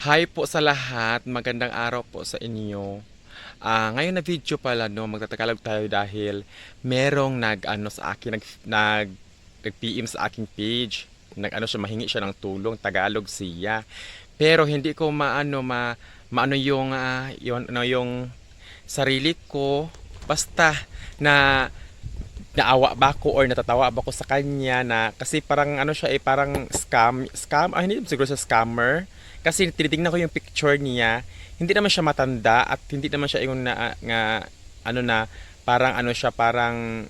Hi po sa lahat, magandang araw po sa inyo. Ngayon na video pala no, magtatagalog tayo dahil merong nag-ano sa akin, nag-PM sa aking page. Nag-ano siya, mahingi siya ng tulong, Tagalog siya. Pero hindi ko maano yung yung sarili ko basta na naawa ba ako or natatawa ba ako sa kanya na kasi parang ano siya parang scam hindi siguro sa scammer kasi tinitingnan ko yung picture niya, hindi naman siya matanda at hindi naman siya yung ano na parang ano siya parang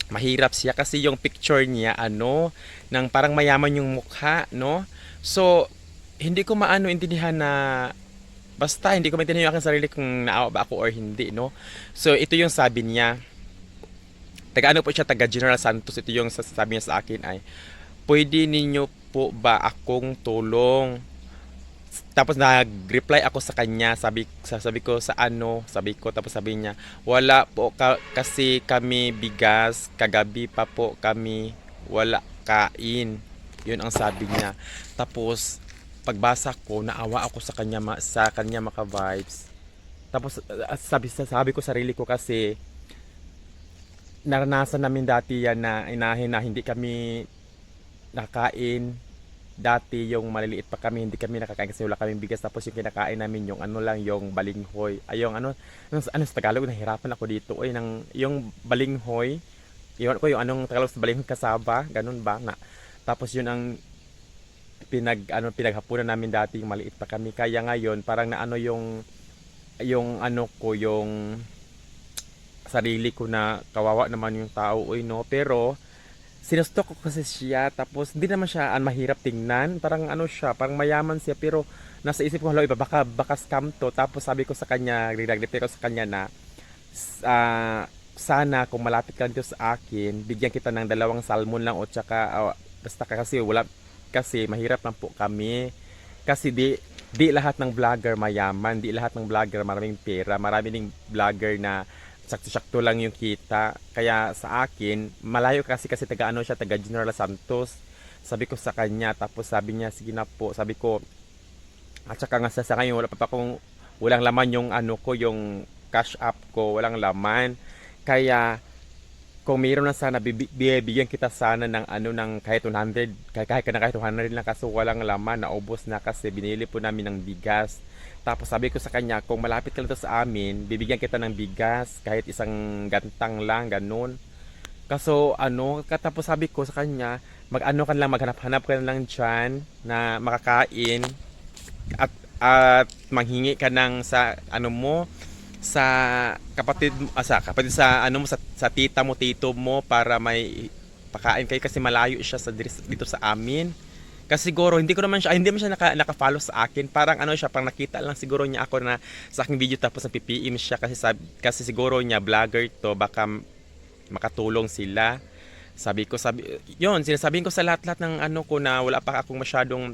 mahirap siya kasi yung picture niya nang parang mayaman yung mukha no. So hindi ko intindihan na basta hindi ko maintindihan yung aking sarili kung naawa ba ako or hindi no. So ito yung sabi niya, taga ano po siya, taga General Santos. Ito yung sasabi niya sa akin ay, pwede ninyo po ba akong tulong? Tapos nag-reply ako sa kanya, sabi ko sa sabi ko, tapos sabi niya, wala po kasi kami bigas, kagabi pa po kami wala kain. Yun ang sabi niya. Tapos pagbasa ko, naawa ako sa kanya maka-vibes. Tapos sabi ko sarili ko kasi naranasan namin dati yan na inahin na hindi kami nakakain. Dati yung maliliit pa kami, hindi kami nakakain kasi wala kaming bigas. Tapos yung kinakain namin yung ano lang, yung balinghoy. Ay, yung ano sa Tagalog, nahirapan ako dito. Ay, yung balinghoy. Yun ko yung anong Tagalog sa balinghoy, kasaba. Ganun ba? Tapos yun ang pinaghapunan namin dati yung maliit pa kami. Kaya ngayon, parang naano yung ano ko, yung sarili ko na kawawa naman yung tao, uy, no? Pero, sinustok ko kasi siya, tapos hindi naman siya mahirap tingnan. Parang ano siya, parang mayaman siya, pero nasa isip ko, halo, iba, baka scam to. Tapos sabi ko sa kanya, rinag-reply ko sa kanya na, sana kung malapit ka dito sa akin, bigyan kita ng 2 salmon lang o tsaka, basta kasi kasi mahirap lang po kami. Kasi di lahat ng vlogger mayaman, di lahat ng vlogger maraming pera, marami ding vlogger na sakto-sakto lang yung kita. Kaya sa akin, malayo kasi taga General Santos. Sabi ko sa kanya, tapos sabi niya, sige na po. Sabi ko, at saka nga sa ngayon, walang laman yung yung cash app ko, walang laman. Kaya, kung mayroon na sana, bibigyan kita sana ng ng kahit 100, kahit 200 lang kaso walang laman, naubos na kasi binili po namin ng bigas. Tapos sabi ko sa kanya, kung malapit ka lang to sa amin, bibigyan kita ng bigas, kahit isang gantang lang, ganun. Kaso katapos sabi ko sa kanya, mag-ano ka lang, maghanap-hanap ka lang dyan na makakain at manghingi ka ng sa mo, sa kapatid sa sa tita mo, tito mo para may pakain kayo kasi malayo siya dito sa amin. Kasi siguro hindi naman siya naka-follow sa akin. Parang siya, parang nakita lang siguro niya ako na sa aking video tapos nag-PPM siya kasi siguro niya vlogger to, baka makatulong sila. Yun, sinasabihin ko sa lahat-lahat ng ko na wala pa akong masyadong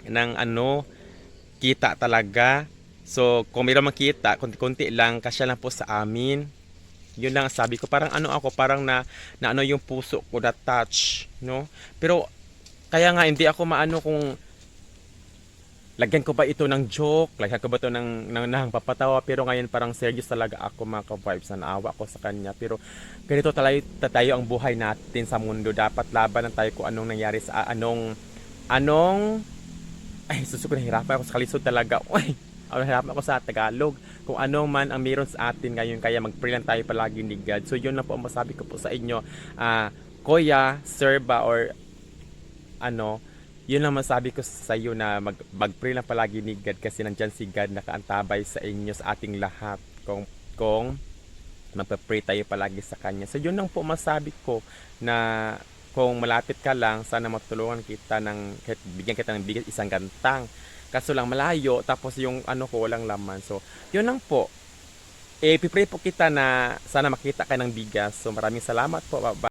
ng kita talaga. So, kung mayroon makita, konti-konti lang, kasya lang po sa amin. Yun lang ang sabi ko. Parang parang na yung puso ko na touch, no? Pero, kaya nga, hindi ako maano kung lagyan ko ba ito ng joke, lagyan ko ba ito ng papatawa, pero ngayon parang serious talaga ako, mga ka-vibes, na naawa ako sa kanya. Pero ganito tayo ang buhay natin sa mundo. Dapat laban tayo kung anong nangyari sa anong ay, susuko, nahirapan ako sa kalisod talaga. Uy, nahirapan ako sa Tagalog. Kung ano man ang meron sa atin ngayon, kaya mag-pray lang tayo palagi ni God. So, yun lang po ang masabi ko po sa inyo. Kuya, sir ba, or yun lang masabi ko sa iyo na mag-pray lang palagi ni God kasi nandyan si God nakaantabay sa inyo, sa ating lahat. Kung magpa-pray tayo palagi sa Kanya. So, yun lang po masabi ko na kung malapit ka lang, sana matulungan kita kahit bigyan kita ng bigas, isang gantang. Kaso lang malayo, tapos yung ko walang laman. So, yun lang po. Pipray po kita na sana makita ka ng bigas. So, maraming salamat po. Bye.